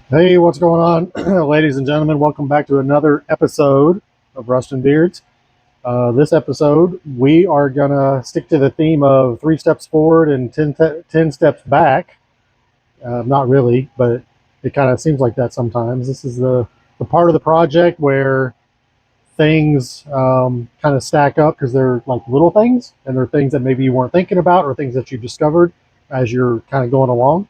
Hey, what's going on, ladies and gentlemen? Welcome back to another episode of Rust and Beards. This episode, we are going to stick to the theme of 3 steps forward and 10 steps back. Not really, but it kind of seems like that sometimes. This is the part of the project where things kind of stack up because they're like little things and they're things that maybe you weren't thinking about or things that you discovered as you're kind of going along.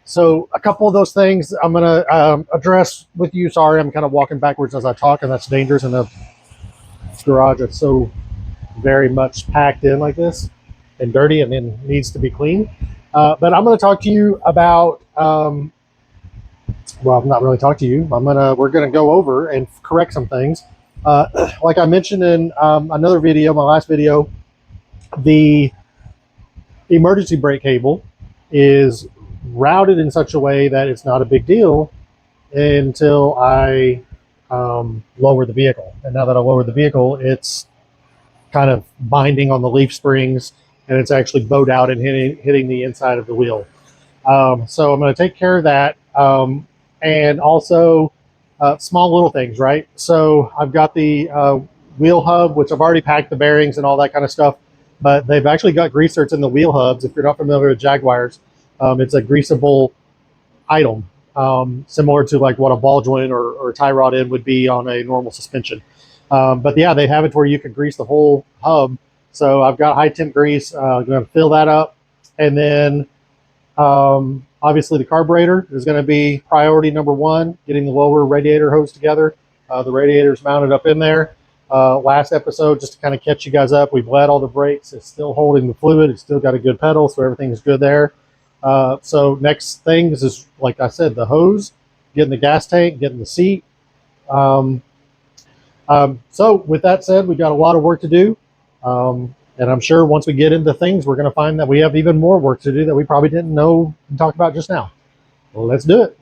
So a couple of those things I'm going to address with you. Sorry, I'm kind of walking backwards as I talk, and that's dangerous in a garage that's so very much packed in like this and dirty and then needs to be cleaned. But I'm going to talk to you about, well, I'm not really talk to you. We're going to go over and correct some things. Like I mentioned in another video, my last video, the emergency brake cable is routed in such a way that it's not a big deal until I lower the vehicle. And now that I lowered the vehicle, it's kind of binding on the leaf springs and it's actually bowed out and hitting the inside of the wheel. So I'm going to take care of that. And also small little things, right? So I've got the wheel hub, which I've already packed the bearings and all that kind of stuff, but they've actually got greasers in the wheel hubs. If you're not familiar with Jaguars, it's a greasable item, similar to like what a ball joint or tie rod end would be on a normal suspension. But yeah, they have it where you can grease the whole hub. So I've got high temp grease. I'm going to fill that up, and then obviously the carburetor is going to be priority number one. Getting the lower radiator hose together. The radiator is mounted up in there. Last episode, just to kind of catch you guys up, we bled all the brakes. It's still holding the fluid. It's still got a good pedal, so everything's good there. So next thing is, like I said, the hose, getting the gas tank, getting the seat. Um, so with that said, we got a lot of work to do. And I'm sure once we get into things, we're going to find that we have even more work to do that we probably didn't know and talk about just now. Well, let's do it.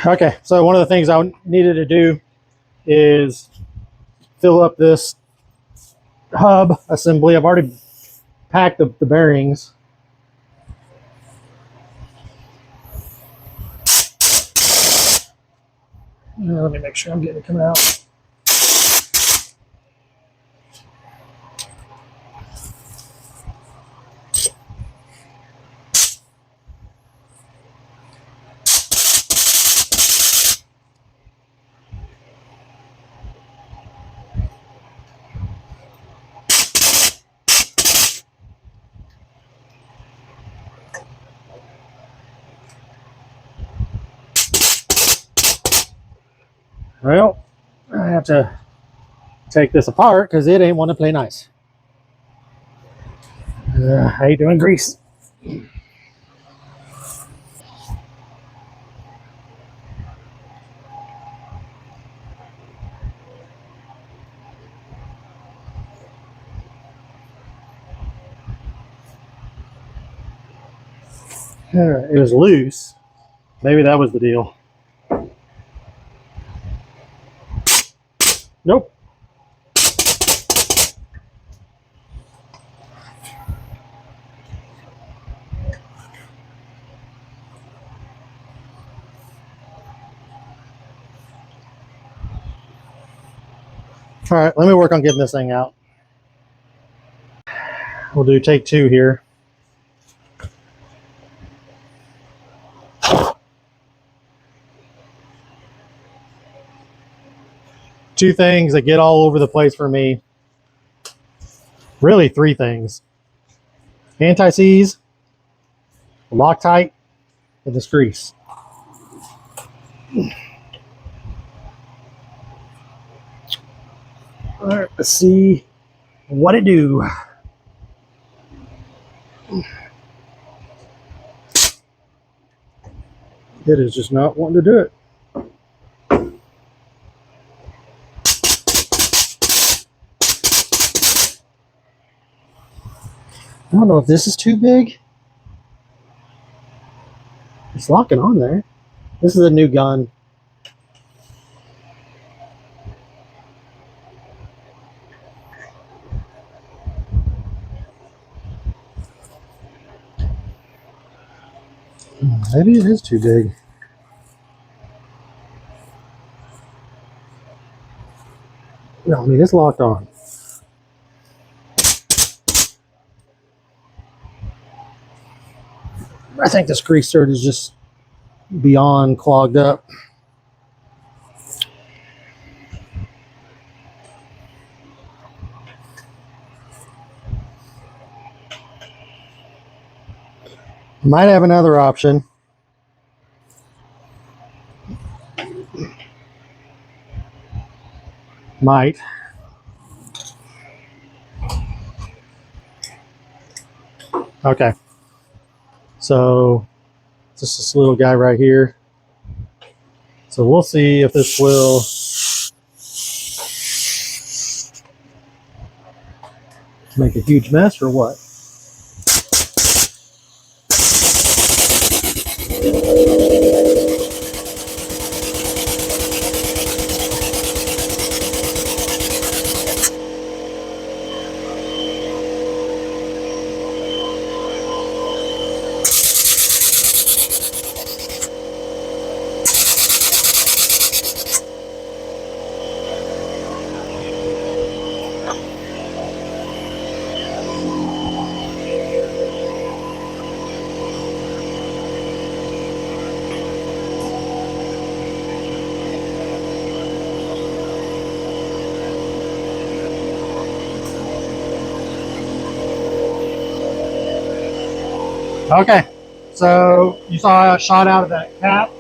Okay, so one of the things I needed to do is fill up this hub assembly. I've already packed the bearings. Let me make sure I'm getting it coming out. Well, I have to take this apart because it ain't want to play nice. How you doing, grease? It was loose. Maybe that was the deal. Nope. All right, let me work on getting this thing out. We'll do take two here. Two things that get all over the place for me. Really, three things: anti-seize, Loctite, and this grease. All right, let's see what it do. It is just not wanting to do it. I don't know if this is too big. It's locking on there. This is a new gun. Maybe it is too big. No, I mean, it's locked on. I think this grease stirred is just beyond clogged up. Might have another option. Might. Okay. So just this little guy right here. So we'll see if this will make a huge mess or what. Okay, so you saw a shot out of that cap.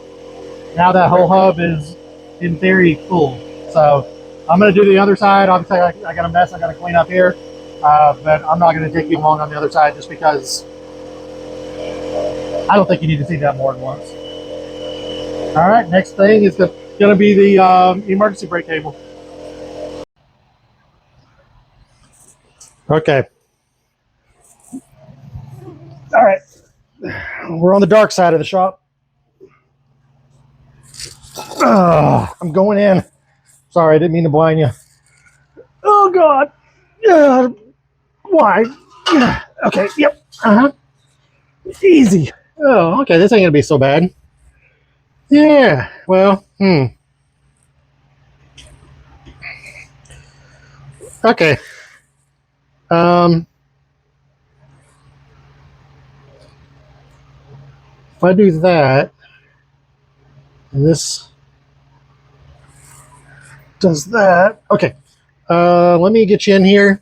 Now that whole hub is, in theory, full. So I'm going to do the other side. Obviously, I got a mess I got to clean up here, but I'm not going to take you long on the other side just because I don't think you need to see that more than once. All right, next thing is going to be the emergency brake cable. Okay. All right. We're on the dark side of the shop. I'm going in. Sorry, I didn't mean to blind you. Oh, God. Why? Okay, yep. Easy. Oh, okay, this ain't going to be so bad. Yeah, well, Okay. If I do that, and this does that. Okay. Let me get you in here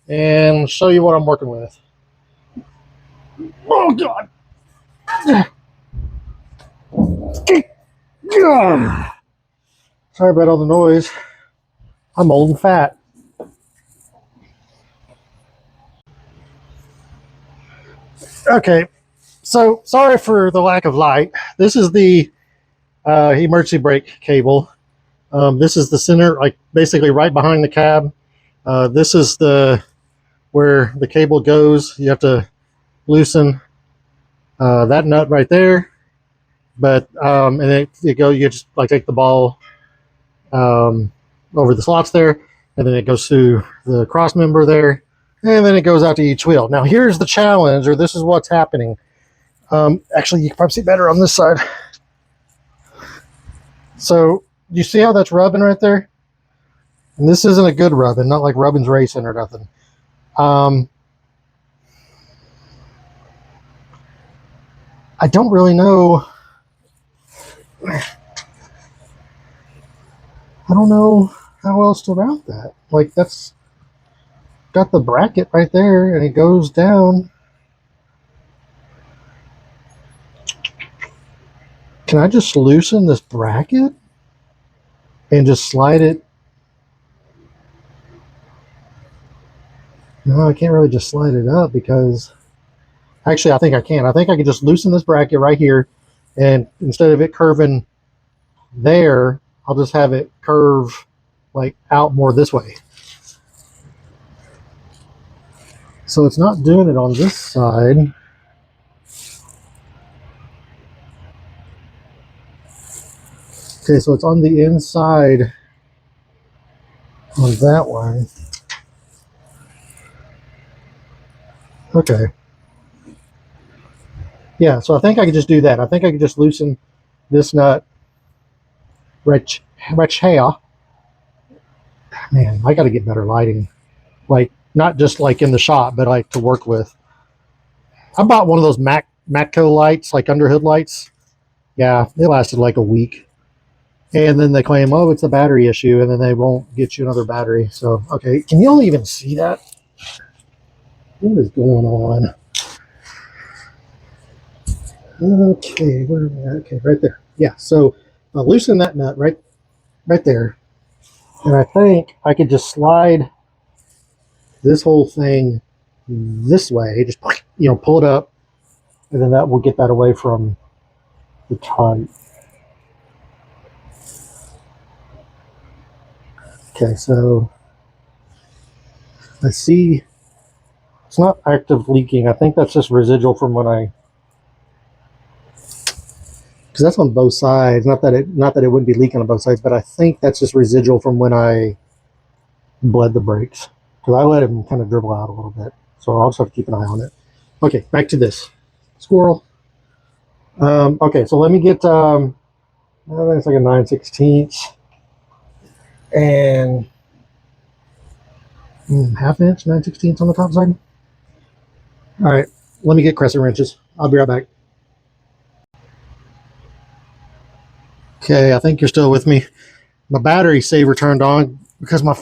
and show you what I'm working with. Oh, God. Sorry about all the noise. I'm old and fat. Okay. So, sorry for the lack of light. This is the emergency brake cable. This is the center, like basically right behind the cab. This is the where the cable goes. You have to loosen that nut right there, but and then you just like take the ball over the slots there, and then it goes through the cross member there, and then it goes out to each wheel. Now here's the challenge, or this is what's happening. Actually, you can probably see better on this side. So you see how that's rubbing right there? And this isn't a good rubbing, not like Rubbin's Racing or nothing. I don't really know. I don't know how else to route that. Like, that's got the bracket right there, and it goes down. Can I just loosen this bracket and just slide it? No, I can't really just slide it up because actually I think I can. I think I can just loosen this bracket right here, and instead of it curving there, I'll just have it curve like out more this way. So it's not doing it on this side. Okay, so it's on the inside on that one. Okay. Yeah, so I think I could just do that. I think I could just loosen this nut right here. Man, I got to get better lighting. Like, not just like in the shop, but like to work with. I bought one of those Matco lights, like underhood lights. Yeah, it lasted like a week. And then they claim, oh, it's a battery issue, and then they won't get you another battery. So, okay, can you all even see that? What is going on? Okay, where am I at? Okay, right there. Yeah, so I'll loosen that nut right there. And I think I could just slide this whole thing this way, just pull it up, and then that will get that away from the type. Okay, so I see it's not active leaking. I think that's just residual from when because that's on both sides. Not that it wouldn't be leaking on both sides, but I think that's just residual from when I bled the brakes. Because I let him kind of dribble out a little bit. So I'll just have to keep an eye on it. Okay, back to this. Squirrel. Okay, so let me get I think it's like a 9/16 and half inch, 9/16 on the top side. All right, let me get crescent wrenches. I'll be right back. Okay, I think you're still with me. My battery saver turned on because my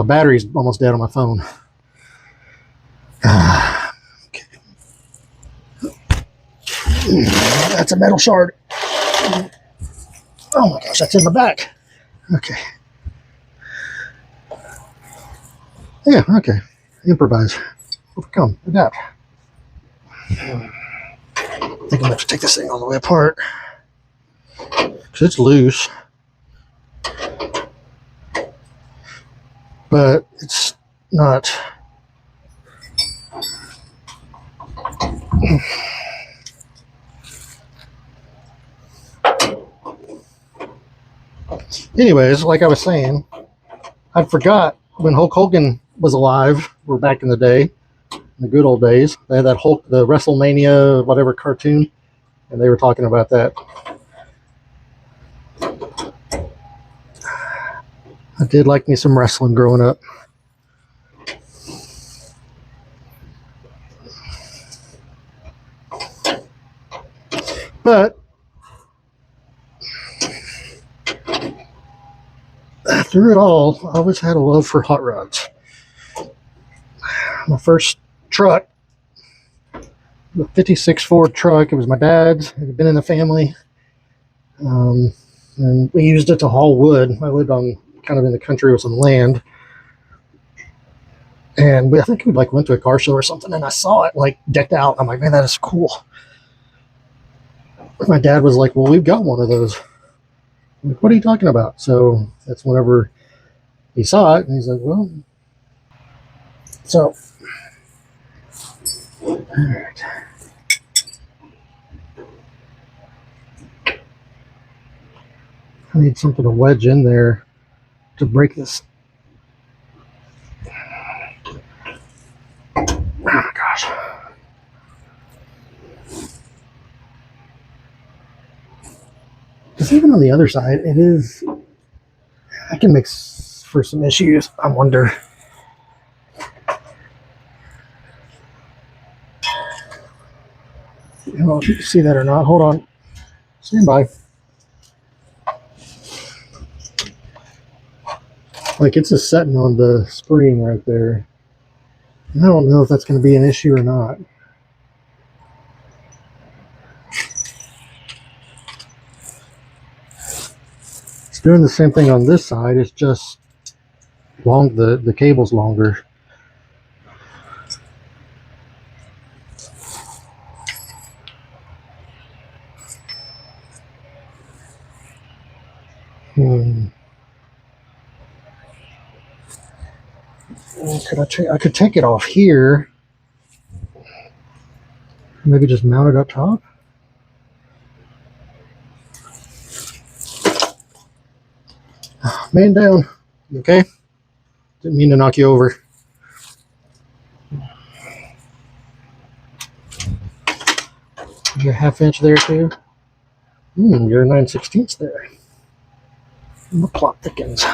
battery's almost dead on my phone. Okay. That's a metal shard. Oh my gosh, that's in the back. Okay. Yeah, okay. Improvise. Overcome. Adapt. I think I'm going to have to take this thing all the way apart. Because it's loose. But it's not. Anyways, like I was saying, I forgot when Hulk Hogan was alive, we're back in the day, in the good old days. They had that Hulk, the WrestleMania, whatever cartoon, and they were talking about that. I did like me some wrestling growing up. But through it all, I always had a love for hot rods. My first truck, the 56 Ford truck, it was my dad's. It had been in the family. And we used it to haul wood. I lived on kind of in the country with some land. And I think we like went to a car show or something, and I saw it like decked out. I'm like, man, that is cool. My dad was like, well, we've got one of those. I'm like, what are you talking about? So that's whenever he saw it, and he's like, well, so all right. I need something to wedge in there to break this. Oh my gosh. Because even on the other side, it is, I can mix for some issues. I wonder. I don't know if you can see that or not. Hold on. Stand by. Like it's just setting on the spring right there. I don't know if that's going to be an issue or not. It's doing the same thing on this side. It's just the cable's longer. I could take it off here. Maybe just mount it up top. Man down. Okay. Didn't mean to knock you over. You're a ½ inch there too. You're 9/16 there. And the plot thickens.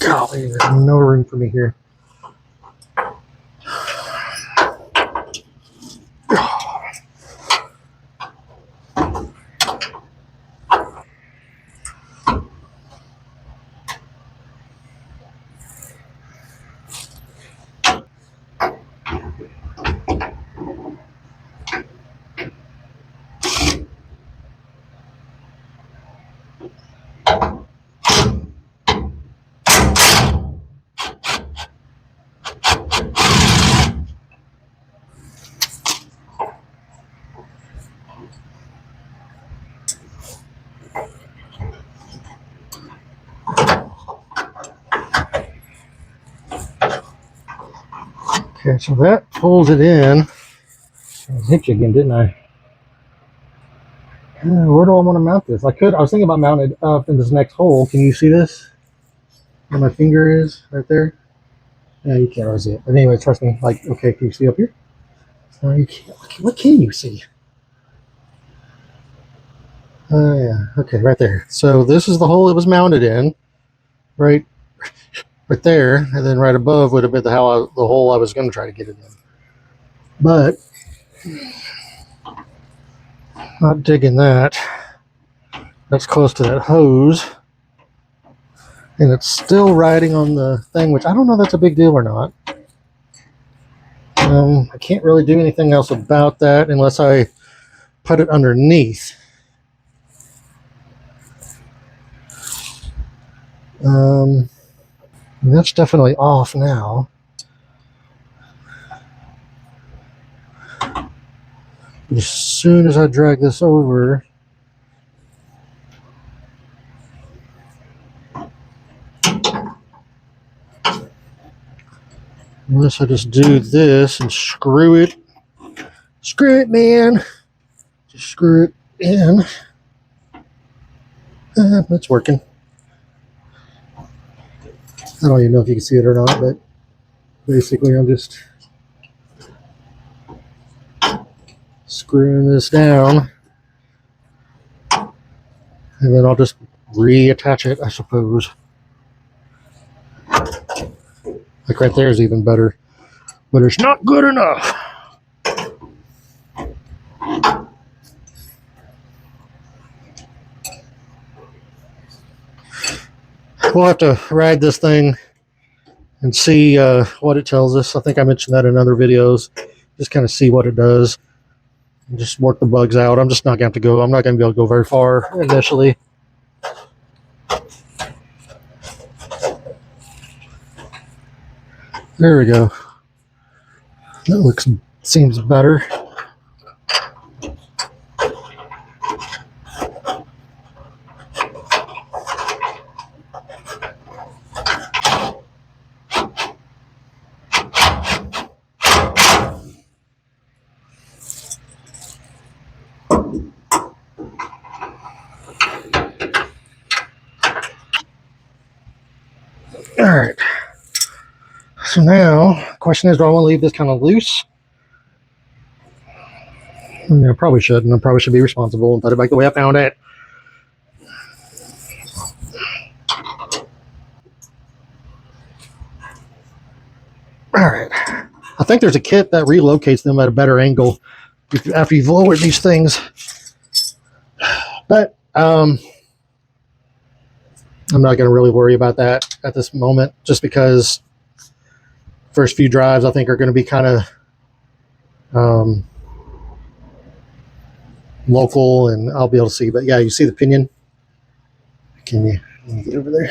Golly, there's no room for me here. Okay, so that pulls it in. I hit you again, didn't I? Where do I want to mount this? I was thinking about mounting it up in this next hole. Can you see this? Where my finger is, right there? Yeah, you can't really see it. But anyway, trust me. Like, okay, can you see up here? No, you can't. What can you see? Yeah. Okay, right there. So this is the hole it was mounted in, right there, and then right above would have been the hole I was going to try to get it in. But not digging that. That's close to that hose, and it's still riding on the thing, which I don't know if that's a big deal or not. I can't really do anything else about that unless I put it underneath. That's definitely off now. As soon as I drag this over, unless I just do this and screw it, man. Just screw it in. That's working. I don't even know if you can see it or not, but basically I'm just screwing this down, and then I'll just reattach it, I suppose. Like right there is even better, but it's not good enough. We'll have to ride this thing and see what it tells us. I think I mentioned that in other videos. Just kind of see what it does and just work the bugs out. I'm just not going to have to go. I'm not going to be able to go very far initially. There we go. That seems better. All right. So now, the question is, do I want to leave this kind of loose? I probably shouldn't. I probably should be responsible and put it back the way I found it. All right. I think there's a kit that relocates them at a better angle after you've lowered these things. But I'm not going to really worry about that at this moment, just because first few drives I think are going to be kind of local, and I'll be able to see. But yeah, you see the pinion? Can you? Let me get over there.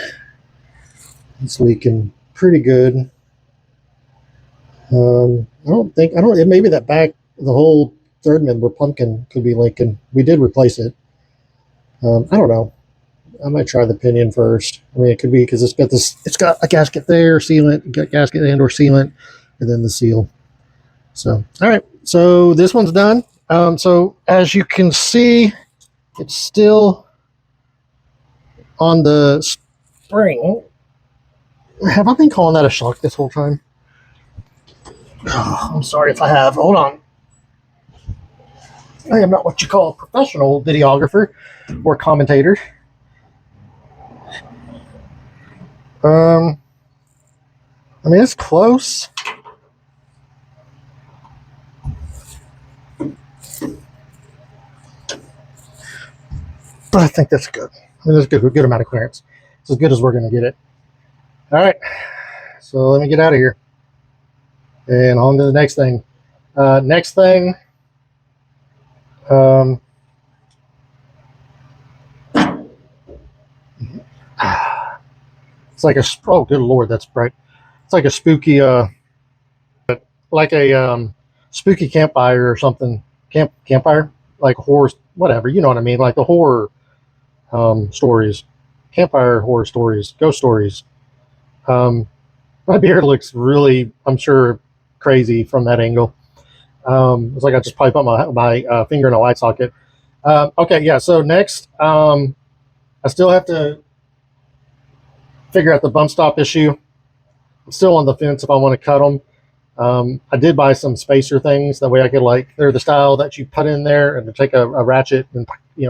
It's leaking pretty good. I don't, maybe that back, the whole third member pumpkin could be leaking. We did replace it. I don't know. I might try the pinion first. I mean, it could be because it's got a gasket there, sealant, gasket and or sealant, and then the seal. So, all right. So this one's done. So as you can see, it's still on the spring. Have I been calling that a shock this whole time? Oh, I'm sorry if I have. Hold on. I am not what you call a professional videographer or commentator. I mean, it's close. But I think that's good. I mean, there's a good amount of clearance. It's as good as we're going to get it. All right. So let me get out of here. And on to the next thing. Next thing. It's like oh, good Lord, that's bright. It's like a spooky, like a spooky campfire or something. Campfire? Like horror, whatever. You know what I mean? Like the horror stories. Campfire horror stories. Ghost stories. My beard looks really, I'm sure, crazy from that angle. It's like I just probably put my finger in a light socket. Okay, yeah. So next, I still have to figure out the bump stop issue. I'm still on the fence if I want to cut them. I did buy some spacer things. That way I could they're the style that you put in there and take a ratchet and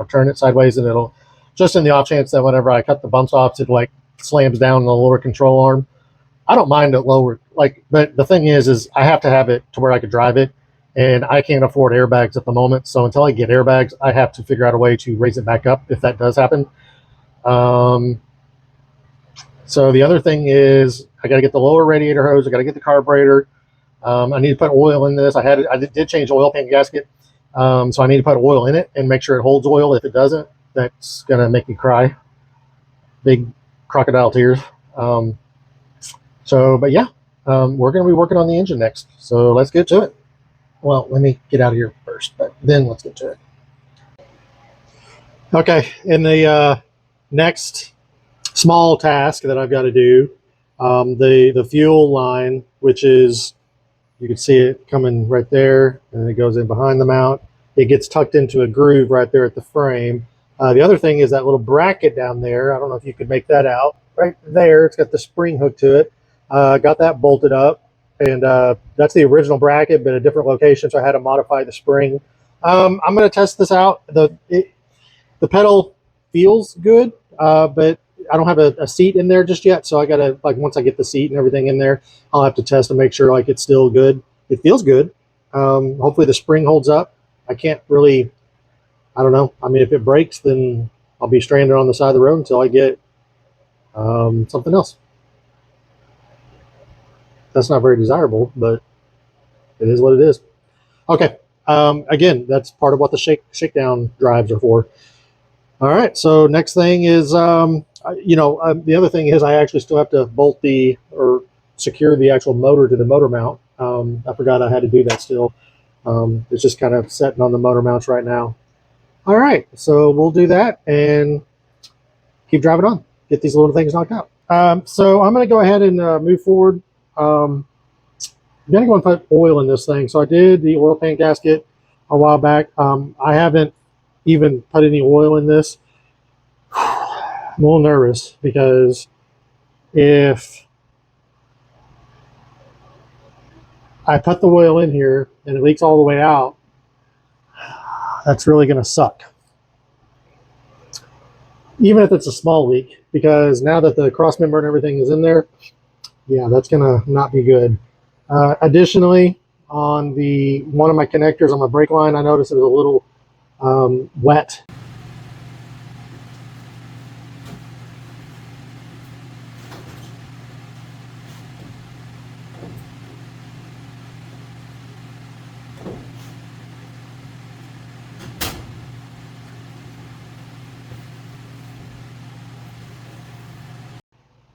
turn it sideways, and it'll just in the off chance that whenever I cut the bumps off, it slams down the lower control arm. I don't mind it lower, but the thing is I have to have it to where I could drive it, and I can't afford airbags at the moment. So until I get airbags, I have to figure out a way to raise it back up if that does happen. So the other thing is I got to get the lower radiator hose. I got to get the carburetor. I need to put oil in this. I did change the oil pan gasket, so I need to put oil in it and make sure it holds oil. If it doesn't, that's gonna make me cry, big crocodile tears. But yeah, we're going to be working on the engine next. So let's get to it. Well, let me get out of here first, but then let's get to it. Okay, in the next small task that I've got to do, the fuel line, which is, you can see it coming right there, and it goes in behind the mount. It gets tucked into a groove right there at the frame. The other thing is that little bracket down there. I don't know if you could make that out. Right there, it's got the spring hook to it. Got that bolted up, and that's the original bracket, but a different location, so I had to modify the spring. I'm going to test this out. The pedal feels good, but I don't have a seat in there just yet, so I got to, once I get the seat and everything in there, I'll have to test and make sure it's still good. It feels good. Hopefully the spring holds up. I can't really, I don't know. I mean, if it breaks, then I'll be stranded on the side of the road until I get something else. That's not very desirable, but it is what it is. Okay. Again, that's part of what the shakedown drives are for. All right. So next thing is, the other thing is I actually still have to bolt or secure the actual motor to the motor mount. I forgot I had to do that still. It's just kind of setting on the motor mounts right now. All right. So we'll do that and keep driving on. Get these little things knocked out. So I'm going to go ahead and move forward. I'm going to go and put oil in this thing. So I did the oil pan gasket a while back. I haven't even put any oil in this. I'm a little nervous because if I put the oil in here and it leaks all the way out, that's really going to suck. Even if it's a small leak, because now that the cross member and everything is in there, yeah, that's going to not be good. Additionally, on one of my connectors on my brake line, I noticed it was a little wet.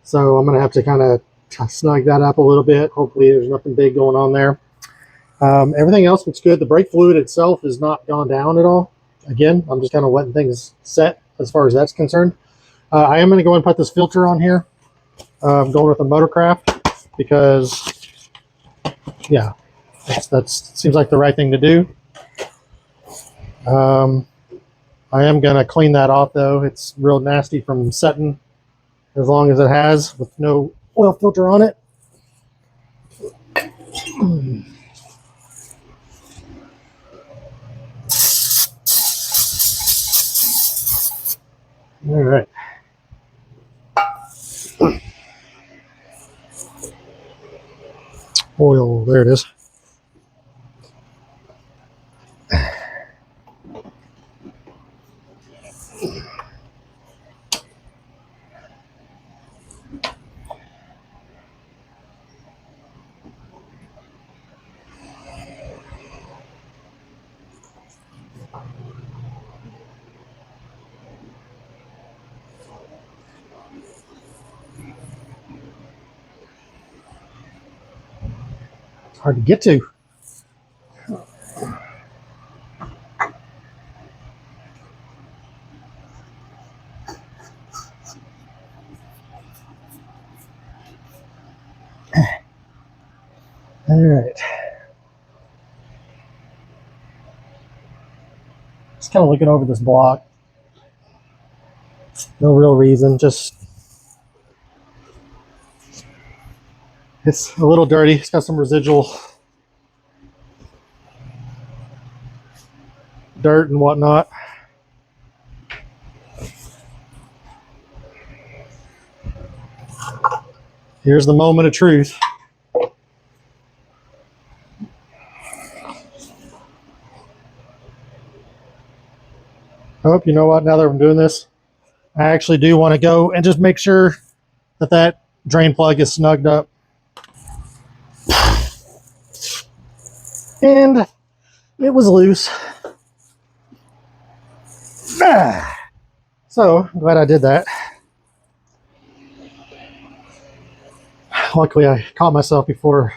So I'm going to have to kind of snug that up a little bit. Hopefully there's nothing big going on there. Everything else looks good. The brake fluid itself has not gone down at all. Again, I'm just kind of letting things set as far as that's concerned. I am going to go and put this filter on here. I'm going with a Motorcraft because, yeah, that seems like the right thing to do. I am going to clean that off, though. It's real nasty from setting as long as it has with no oil filter on it. All right. Oil, there it is. It's hard to get to. All right. Just kind of looking over this block. No real reason, just it's a little dirty. It's got some residual dirt and whatnot. Here's the moment of truth. Oh, you know what? Now that I'm doing this, I actually do want to go and just make sure that that drain plug is snugged up. And it was loose. So, I'm glad I did that. Luckily, I caught myself before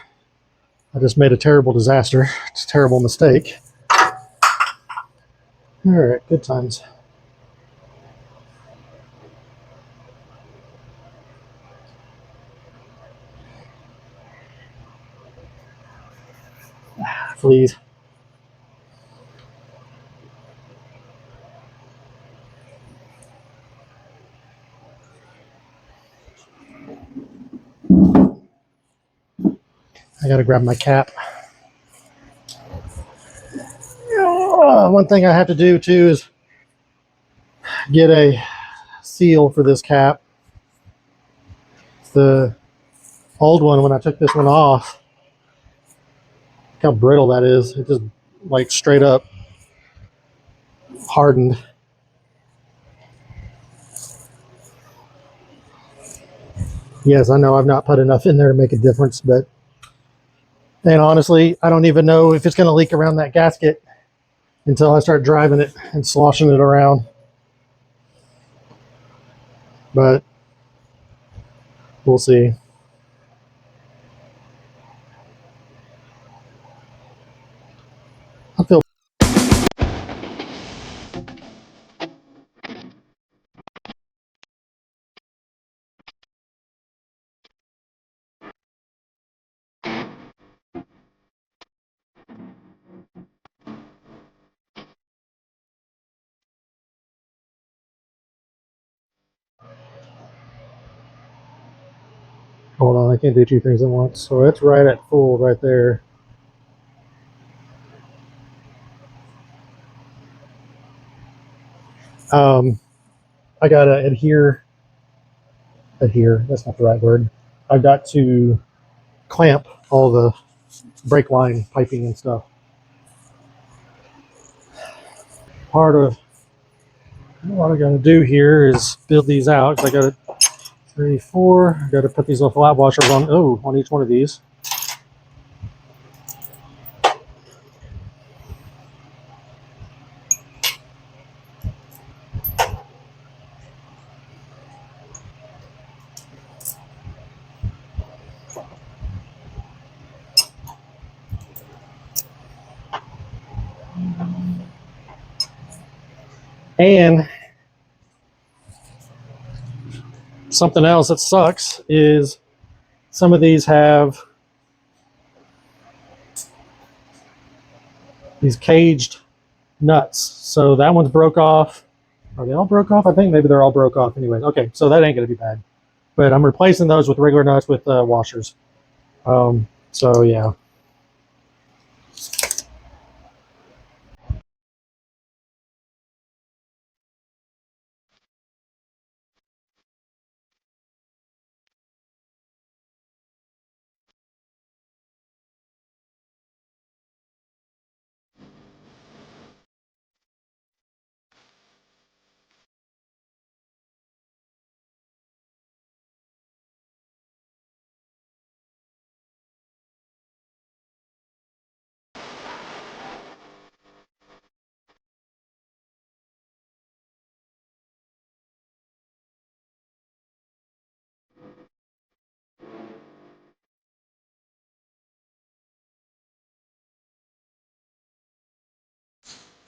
I just made a terrible disaster. It's a terrible mistake. All right, good times. Please. I gotta grab my cap. One thing I have to do too is get a seal for this cap. The old one, when I took this one off, look how brittle that is. It just like straight up hardened. Yes, I know I've not put enough in there to make a difference, but and honestly, I don't even know if it's going to leak around that gasket until I start driving it and sloshing it around. But we'll see. I feel hold on, I can't do two things at once. So it's right at full right there. I gotta adhere. That's not the right word. I've got to clamp all the brake line piping and stuff. Part of what I gotta do here is build these out. I got 3, 4. I gotta put these little flat washers on. Oh, on each one of these. And something else that sucks is some of these have these caged nuts. So that one's broke off. Are they all broke off? I think maybe they're all broke off anyways. Okay, so that ain't going to be bad. But I'm replacing those with regular nuts with washers. So yeah.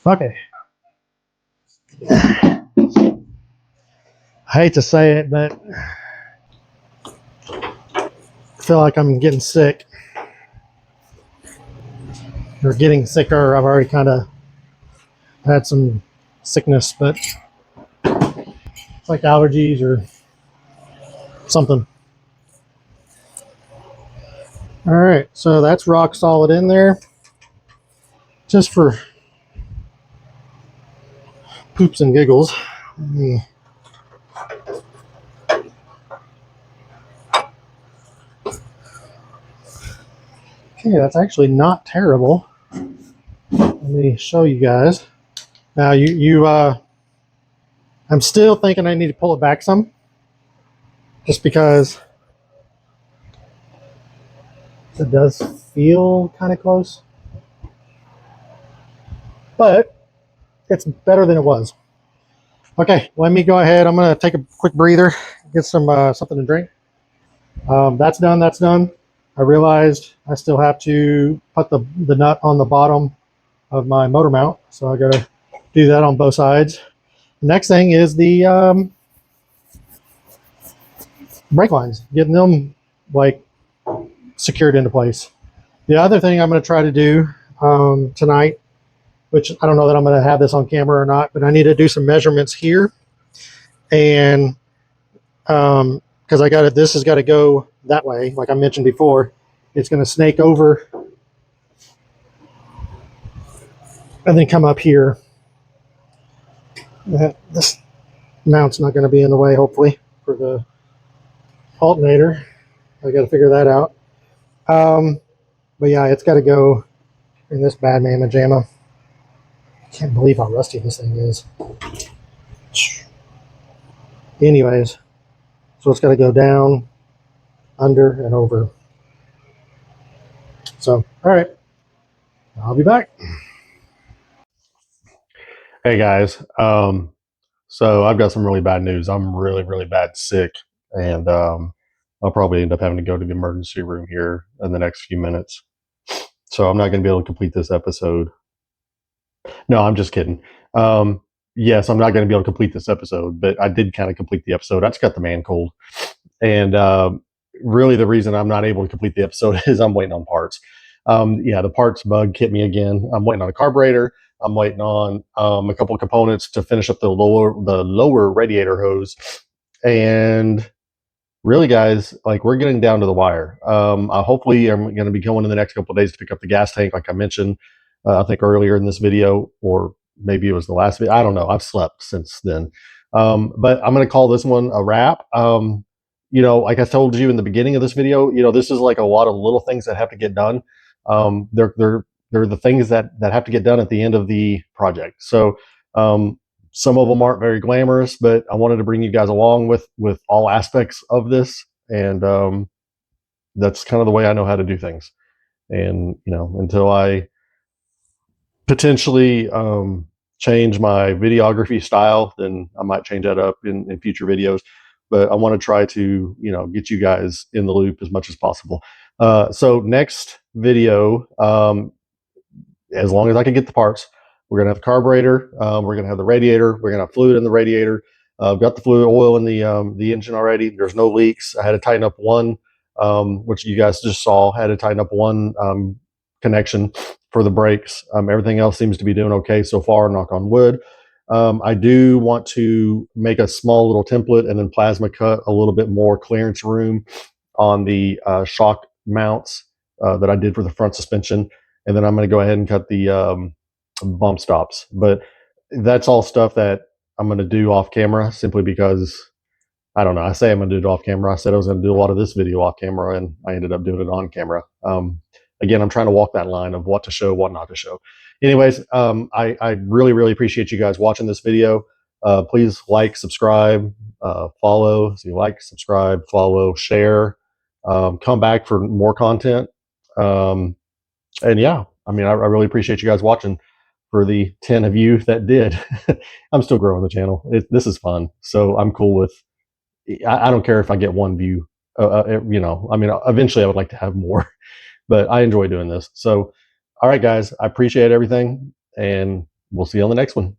Okay. I hate to say it, but I feel like I'm getting sick. Or getting sicker. I've already kind of had some sickness, but it's like allergies or something. All right, so that's rock solid in there. Just for poops and giggles. Okay, that's actually not terrible. Let me show you guys. Now I'm still thinking I need to pull it back some, just because it does feel kind of close, but it's better than it was. Okay, let me go ahead. I'm gonna take a quick breather, get some something to drink. That's done. That's done. I realized I still have to put the nut on the bottom of my motor mount, so I gotta do that on both sides. The next thing is the brake lines, getting them like secured into place. The other thing I'm going to try to do tonight, which I don't know that I'm going to have this on camera or not, but I need to do some measurements here, and because I got it, this has got to go that way, like I mentioned before. It's going to snake over and then come up here. This mount's not going to be in the way, hopefully, for the alternator. I got to figure that out. But yeah, it's got to go in this bad mamma jamma. I can't believe how rusty this thing is. Anyways, so it's got to go down, under, and over. So, all right, I'll be back. Hey guys, so I've got some really bad news. I'm really, really bad sick, and I'll probably end up having to go to the emergency room here in the next few minutes. So I'm not going to be able to complete this episode. No, I'm just kidding. Yes, I'm not going to be able to complete this episode, but I did kind of complete the episode. I just got the man cold. And really, the reason I'm not able to complete the episode is I'm waiting on parts. Yeah, the parts bug hit me again. I'm waiting on a carburetor. I'm waiting on a couple of components to finish up the lower radiator hose. And really, guys, like we're getting down to the wire. Hopefully, I'm going to be going in the next couple of days to pick up the gas tank, like I mentioned. I think earlier in this video, or maybe it was the last video. I don't know. I've slept since then. But I'm going to call this one a wrap. Like I told you in the beginning of this video, this is like a lot of little things that have to get done. They're the things that have to get done at the end of the project. So some of them aren't very glamorous, but I wanted to bring you guys along with all aspects of this, and that's kind of the way I know how to do things. And until I potentially change my videography style, then I might change that up in future videos. But I want to try to get you guys in the loop as much as possible. So next video, as long as I can get the parts, We're gonna have the carburetor. We're gonna have the radiator. We're gonna have fluid in the radiator. I've got the fluid oil in the engine already. There's no leaks. I had to tighten up one, which you guys just saw. Had to tighten up one connection for the brakes. Everything else seems to be doing okay so far. Knock on wood. I do want to make a small little template and then plasma cut a little bit more clearance room on the shock mounts that I did for the front suspension. And then I'm going to go ahead and cut the bump stops. But that's all stuff that I'm going to do off camera simply because I don't know. I say I'm going to do it off camera. I said I was going to do a lot of this video off camera, and I ended up doing it on camera. Again, I'm trying to walk that line of what to show, what not to show. Anyways, I really, really appreciate you guys watching this video. Please like, subscribe, follow. So you like, subscribe, follow, share. Come back for more content. And yeah, I mean, I really appreciate you guys watching. For the 10 of you that did, I'm still growing the channel. This is fun. So I'm cool with, I don't care if I get one view, you know, I mean, eventually I would like to have more, but I enjoy doing this. So, all right, guys, I appreciate everything, and we'll see you on the next one.